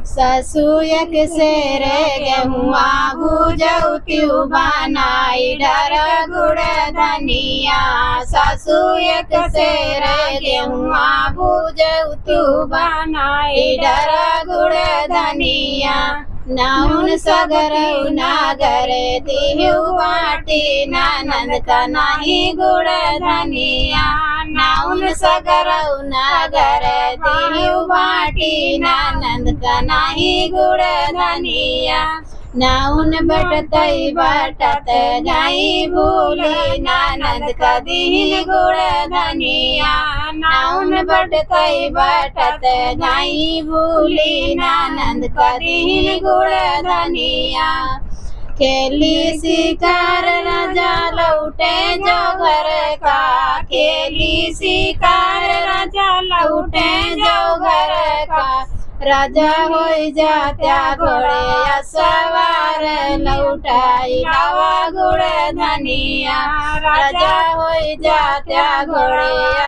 सासू एक सेर गेहुआ भूजौती बनाई डर गुड़ धनिया। सासू एक सेर गेहुआ भूजौती बनाई डर गुड़ धनिया। नाउन सगर नागर दिहु बाटी ननद का नाही गुड़ धनिया। नाउन सगर नागर दिहु बाटी ननद का नाही गुड़ धनिया। नाउन बटतई बटत गाई भूली ननद का दिल गुड़ धनिया। नाउन बटतई बटत गाई भूली ननद का दिल गुड़ धनिया। खेली शिकार राजा लौटे जो घर का। खेली शिकार राजा लौटे जो घर का। राजा हो जात्या घोड़े सवार लौटाई लावा गुड़ धनिया। राजा हो जात्या घोड़े